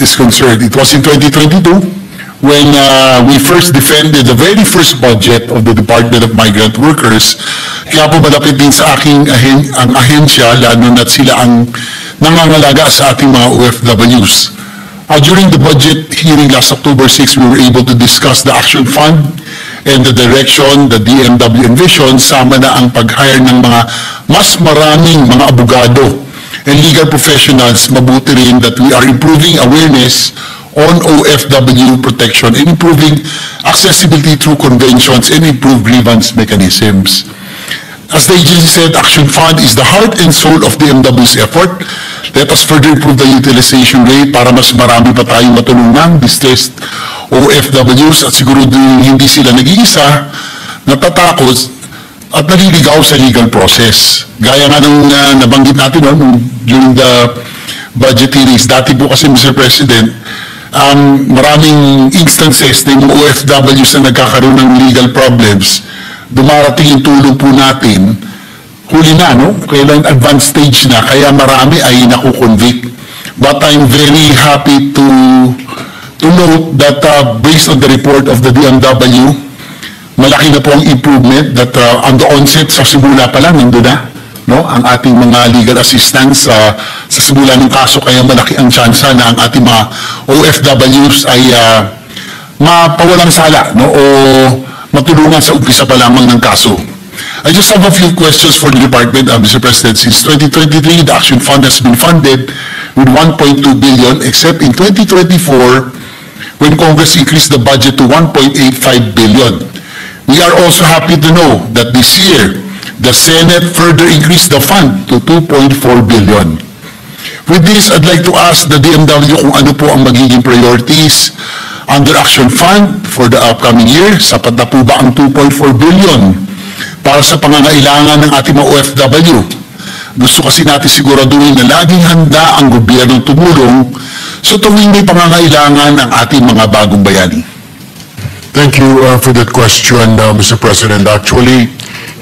is concerned. It was in 2022 when we first defended the very first budget of the Department of Migrant Workers. Kaya po malapit din sa aking ang ahensya, lalo na't sila ang nangangalaga sa ating mga OFWs. During the budget hearing last October 6, we were able to discuss the Action Fund and the direction the DMW envision, sama na ang pag-hire ng mga mas maraming mga abogado and legal professionals. Mabuti rin that we are improving awareness on OFW protection and improving accessibility through conventions and improved grievance mechanisms. As the agency said, Action Fund is the heart and soul of DMW's effort. Let us further improve the utilization rate para mas marami pa tayong matulungan distressed OFWs at siguro hindi sila nag-iisa, natatakot at naliligaw sa legal process. Gaya nga nung nabanggit natin during the budget hearings, dati po kasi Mr. President, maraming instances na yung OFWs na nagkakaroon ng legal problems, dumarating yung tulong po natin, huli na, no? Kailan advanced stage na, kaya marami ay nakukonvict. But I'm very happy to note that based on the report of the DMW, malaki na po ang improvement that on the onset, sa simula pa lang, nandun na, no? Ang ating mga legal assistance sa simula ng kaso, kaya malaki ang tsansa na ang ating mga OFWs ay mapawalang sala, no? O matulungan sa umpisa pa lamang ng kaso. I just have a few questions for the department, Mr. President. Since 2023, the Action Fund has been funded with 1.2 billion, except in 2024, when Congress increased the budget to 1.85 billion. We are also happy to know that this year, the Senate further increased the fund to 2.4 billion. With this, I'd like to ask the DMW kung ano po ang magiging priorities under Action Fund for the upcoming year. Sapat na po ba ang 2.4 billion para sa pangangailangan ng ating mga OFW? Gusto kasi natin siguraduhin na laging handa ang gobyernong tumulong sa tuwing may pangangailangan ng ating mga bagong bayani. Thank you for that question, Mr. President. Actually,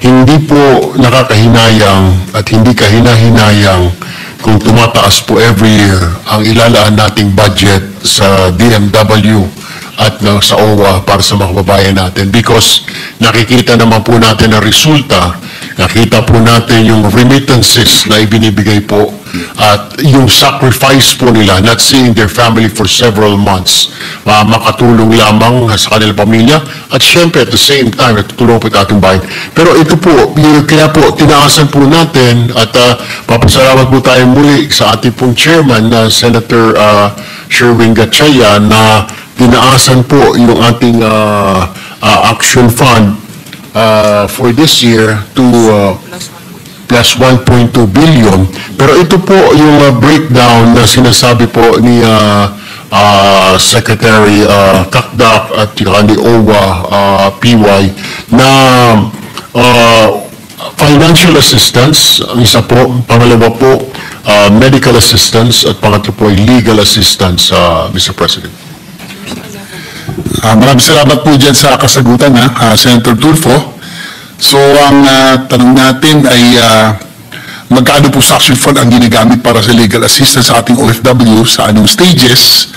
hindi po nakakahinayang at hindi kahinahinayang kung tumataas po every year ang ilalaan nating budget sa DMW at sa OWA para sa mga kababayan natin, because nakikita naman po natin ang resulta, nakita po natin yung remittances na ibinibigay po at yung sacrifice po nila, not seeing their family for several months, makatulong lamang sa kanilang pamilya at syempre at the same time natutulong po ating bayan. Pero ito po, kaya po tinaasan po natin at papasalamat po tayo muli sa ating pong chairman na Senator Sherwin Gatchalian na tinaasan po yung ating Action Fund for this year to plus 1.2 billion. Pero ito po yung breakdown na sinasabi po ni Secretary Kakdak at ni OWA PY na financial assistance, ang isa po, pangalawa po medical assistance at pangatlo po ay legal assistance, Mr. President. Maraming salamat po dyan sa kasagutan, Senator Tulfo. So, ang tanong natin ay magkano po sa Action Fund ang ginagamit para sa legal assistance sa ating OFW, sa anong stages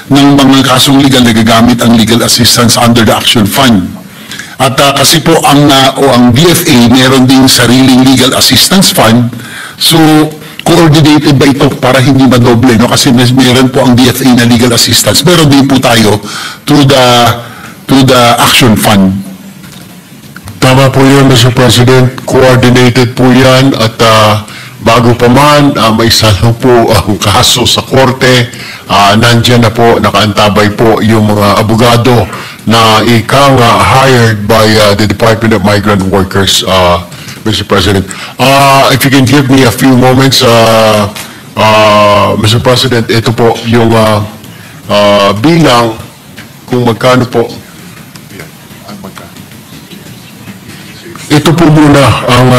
ng mga kasong legal na gagamit ang legal assistance under the Action Fund. At kasi po ang DFA meron ding sariling legal assistance fund, so coordinated ba ito para hindi madoble, no? Kasi meron po ang DFA na legal assistance, meron din po tayo through the Action Fund. Tama po yun, Mr. President. Coordinated po yan at bago pa man, may isa lang po ang kaso sa korte. Nandyan na po, nakaantabay po yung mga abogado na hired by the Department of Migrant Workers, Mr. President. If you can give me a few moments, Mr. President, ito po yung bilang kung magkano po. Ito po muna ang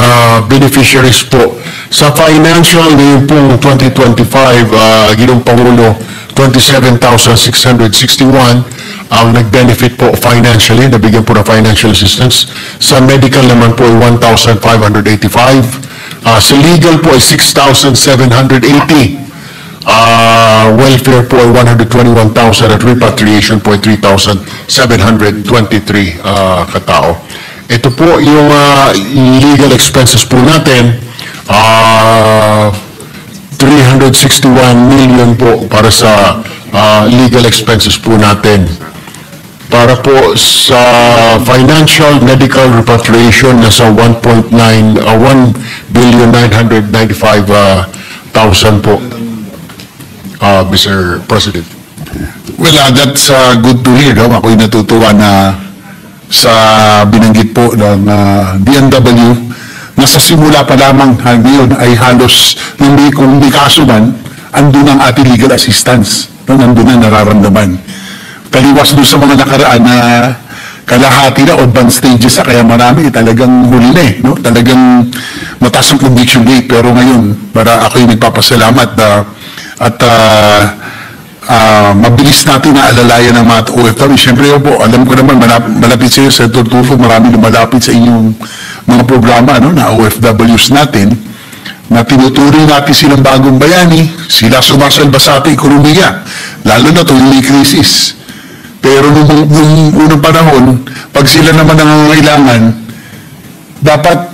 beneficiaries po. Sa financial ngayon pong 2025, Ginong Pangulo, 27,661 ang nag-benefit po financially, nabigyan po ng financial assistance. Sa medical naman po ay 1,585. Sa legal po ay 6,780. welfare po ay 121,000 at repatriation po ay 3,723 katao. Ito po yung legal expenses po natin, 361 million po para sa legal expenses po natin. Para po sa financial medical repatriation, nasa 1,995,000 po, Mr. President. Well, that's good to hear. No? Ako'y natutuwa na sa binanggit po ng DMW na sa simula pa lamang ngayon ay halos kung hindi kaso man, andun ang ating legal assistance. No? Nandun na nararamdaman. Taliwas doon sa mga nakaraan na kalahati na advanced stages na, kaya marami talagang huli na no? Talagang mataas ang conviction rate. Pero ngayon, para ako'y nagpapasalamat at mabilis natin na alalayan ng mga OFW. Siyempre po, alam ko naman, malapit sa iyo, Senator Tulfo, marami lumalapit sa inyong mga programa na OFWs natin, na tinuturing natin silang bagong bayani, sila sumasalba sa ating ekonomiya, lalo na tuwing may krisis. Pero nung unang panahon, pag sila naman nangangailangan, dapat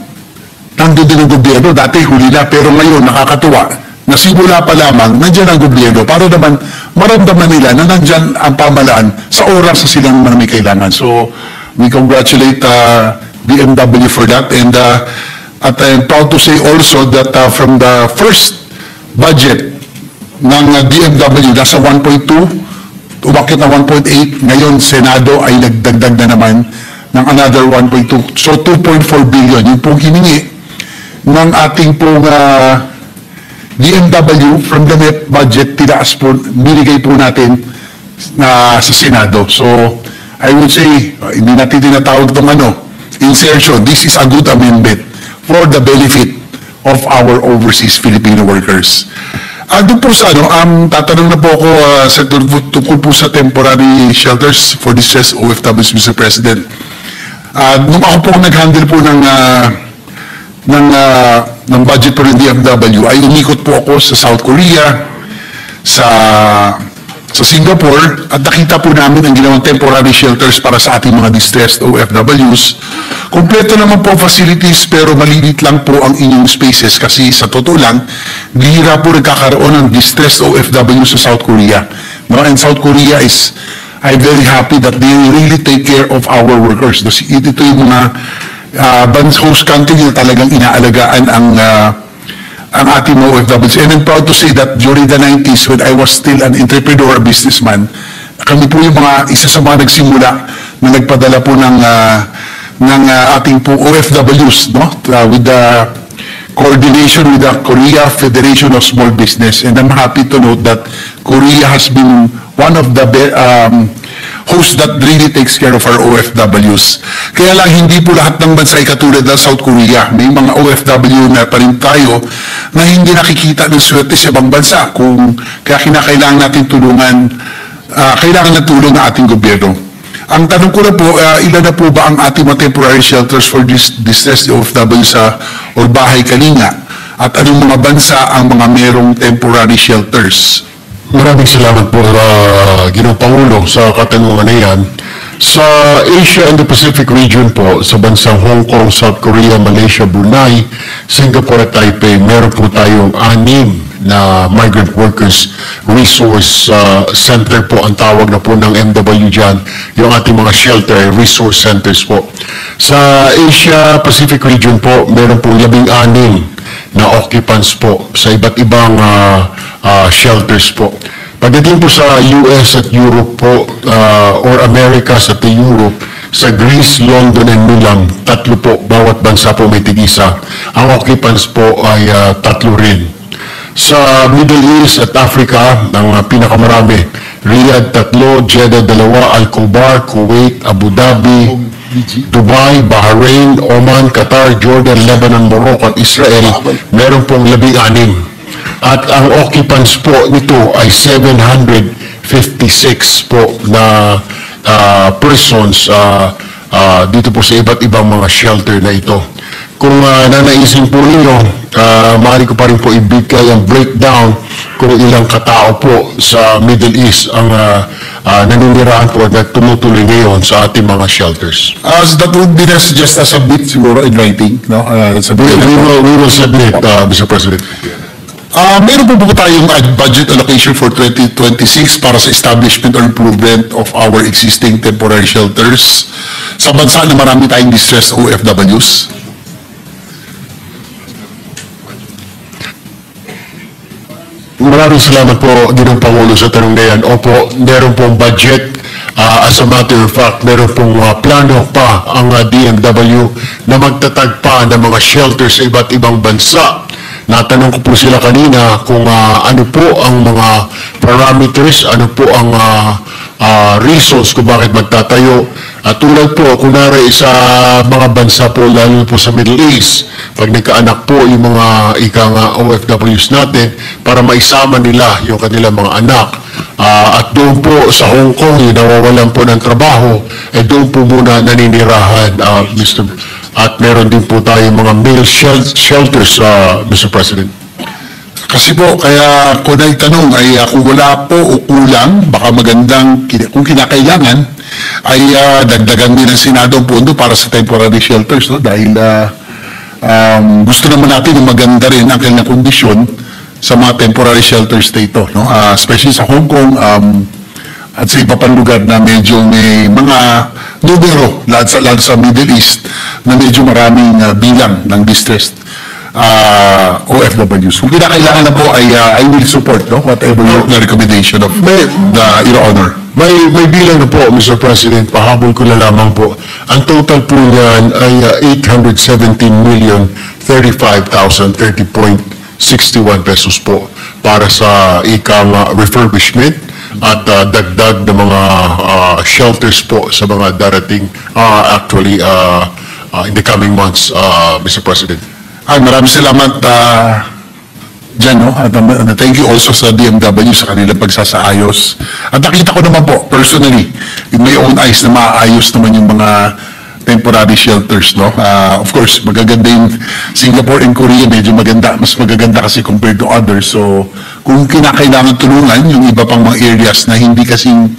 nandun din ang gobyerno. Dati huli na, pero ngayon nakakatuwa. Nasimula pa lamang, nandyan ang gobyerno para naman maramdaman nila na nandyan ang pamalaan sa oras sa silang may kailangan. So, we congratulate BMW for that. And I'm proud to say also that from the first budget ng BMW, nasa 1.2, umakit na 1.8, ngayon Senado ay nagdagdag na naman ng another 1.2. So 2.4 billion, yung pong hiningi ng ating pong DMW from the net budget, tinaas po, binigay po natin sa Senado. So I would say, hindi natin tinatawag itong insertion. This is a good amendment for the benefit of our overseas Filipino workers. Doon po sa tatanong na po ako sa tungkol po sa temporary shelters for distressed OFWs, Mr. President. Nung ako po nag-handle po ng budget po ng DMW, ay umikot po ako sa South Korea, sa Singapore, at nakita po namin ang ginawang temporary shelters para sa ating mga distressed OFWs. Kompleto naman po facilities, pero malilit lang po ang inyong spaces kasi sa totoo lang, bihira po nagkakaroon ng distressed OFWs sa South Korea. No? And South Korea I'm very happy that they really take care of our workers. Ito yung mga host country na talagang inaalagaan ang ating mga OFWs. And I'm proud to say that during the 90s, when I was still an entrepreneur, a businessman, kami po yung isa sa mga nagsimula na nagpadala po ng ating po OFWs, no? With the coordination with the Korea Federation of Small Business. And I'm happy to note that Korea has been one of the hosts that really takes care of our OFWs. Kaya lang hindi po lahat ng bansa ay katulad ng South Korea. May mga OFW na pa rin tayo na hindi nakikita ng swerte sa ibang bansa. Kaya kinakailangan natin tulungan, kailangan ng tulong ng ating gobyerno. Ang tanong ko na po, ilan na po ba ang ating mga temporary shelters for distressed OFW o bahay kalinga? At anong mga bansa ang mga merong temporary shelters? Maraming salamat po, Ginoong Pangulo, sa katanungan na yan. Sa Asia and the Pacific region po, sa bansang Hong Kong, South Korea, Malaysia, Brunei, Singapore at Taipei, meron po tayong 6 na Migrant Workers Resource Center po, ang tawag na po ng MW dyan, yung ating mga shelter resource centers po. Sa Asia Pacific region po, meron po 16 na occupants po sa iba't ibang shelters po. Pagdating po sa US at Europe po, or Americas at Europe, sa Greece, London, and Milan, 3 po, bawat bansa po may tig-isa. Ang occupants po ay 3 rin. Sa Middle East at Africa, ang pinakamarami, Riyadh 3, Jeddah 2, Al-Khobar, Kuwait, Abu Dhabi, Dubai, Bahrain, Oman, Qatar, Jordan, Lebanon, Morocco at Israel, meron pong 16. At ang occupants po nito ay 756 po na persons dito po sa iba't ibang mga shelter na ito. Kung nanaisin po ninyo, maaari ko pa rin po ibigay ang breakdown kung ilang katao po sa Middle East ang naninirahan po at tumutuloy ngayon sa ating mga shelters. That would be just a submit siguro in writing, no? That's a We will submit, Mr. President. Meron po tayong budget allocation for 2026 para sa establishment or improvement of our existing temporary shelters sa bansa na marami tayong distressed OFWs? Maraming salamat po, Ginoong Pangulo, sa tanong na yan. Opo, meron pong budget. As a matter of fact, meron pong plano pa ang DMW na magtatag pa ng mga shelters sa iba't ibang bansa. Natanong ko po sila kanina kung ano po ang mga parameters, ano po ang reasons kung bakit magtatayo. Tulad po, kunwari sa mga bansa po, lalo po sa Middle East, pag nagkaanak po yung mga OFWs natin, para maisama nila yung kanilang mga anak. At doon po sa Hong Kong, yung nawawalan po ng trabaho, doon po muna naninirahan, Mr. At meron din po tayong mga male shelters, Mr. President. Kasi po, kaya ko na itanong ay kung wala po o kulang, baka magandang, kung kinakailangan, ay dagdagan din ng Senado ang pondo para sa temporary shelters, no? Dahil gusto naman natin yung maganda rin ang kanilang kondisyon sa mga temporary shelters dito, no? Especially sa Hong Kong at sa iba pang lugar na medyo may mga numero, lalo sa Middle East, na medyo maraming bilang ng distressed OFWs. Kung kinakailangan na po ay I will support, no, whatever the recommendation of Your Honor. May bilang na po, Mr. President, pahabol ko na lamang po. Ang total po niyan ay 817,035,030.61 pesos po para sa refurbishment at dagdag ng mga shelters po sa mga darating actually in the coming months, Mr. President. Maraming salamat dyan, no? At thank you also sa DMW sa kanilang pagsasaayos. At nakita ko naman po, personally, in my own eyes na maayos naman yung mga temporary shelters, no? Of course, magaganda yung Singapore and Korea, medyo maganda. Mas magaganda kasi compared to others. So, kung kinakailangan tulungan yung iba pang mga areas na hindi kasing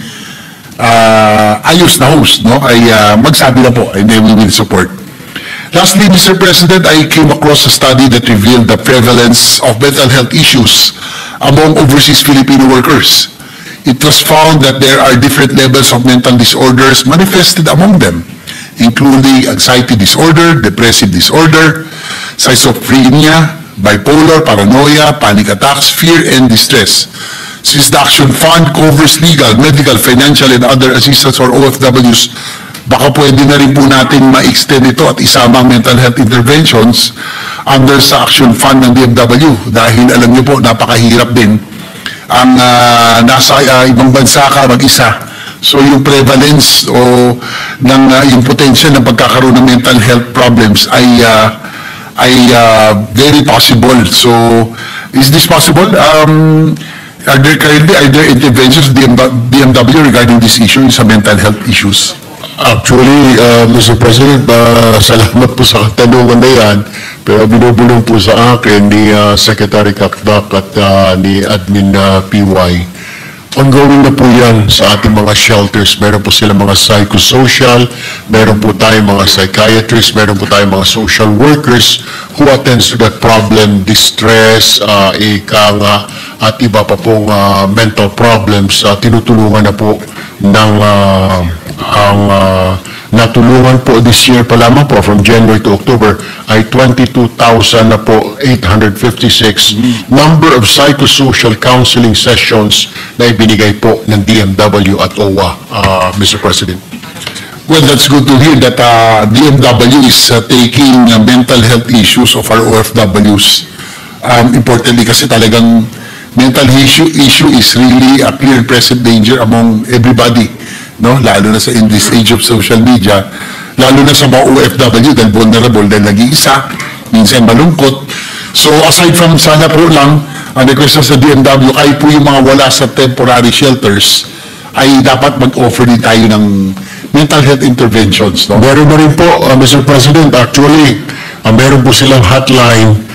ayos na host, no? Ay magsabi na po, and then we will support. Lastly, Mr. President, I came across a study that revealed the prevalence of mental health issues among overseas Filipino workers. It was found that there are different levels of mental disorders manifested among them, including anxiety disorder, depressive disorder, schizophrenia, bipolar, paranoia, panic attacks, fear, and distress. Since the Action Fund covers legal, medical, financial, and other assistance for OFWs, baka pwede na rin po natin ma-extend ito at isama ang mental health interventions under sa Action Fund ng DMW. Dahil alam niyo po, napakahirap din ang nasa ibang bansa ka mag-isa. So yung prevalence o ng yung potential ng pagkakaroon ng mental health problems ay very possible. So is this possible? Are there interventions DMW regarding this issue sa mental health issues? Actually, Mr. President, salamat po sa katanungan na yan. Pero binubulong po sa akin ni Secretary Kakdak at ni Admin PY. Ongoing na po yan sa ating mga shelters. Meron po sila mga psychosocial, meron po tayong mga psychiatrists, meron po tayong mga social workers who attends to that problem, distress, at iba pa pong mental problems. Tinutulungan na po ng natulungan po this year pa lamang po from January to October ay 22,000 na po 856 number of psychosocial counseling sessions na ibinigay po ng DMW at OWA, Mr. President. Well, that's good to hear that DMW is taking mental health issues of our OFWs. Importantly kasi talagang mental issue is really a clear and present danger among everybody. No, lalo na in this age of social media, lalo na sa mga OFW dahil vulnerable, dahil nag-iisa, minsan malungkot. So aside from sana po lang, ang request sa DMW, kahit po yung mga wala sa temporary shelters, ay dapat mag-offer din tayo ng mental health interventions. No? Meron na rin po, Mr. President, actually, meron po silang hotline,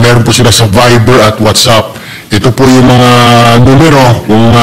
meron po sila sa Viber at WhatsApp. ito po yung mga numero kung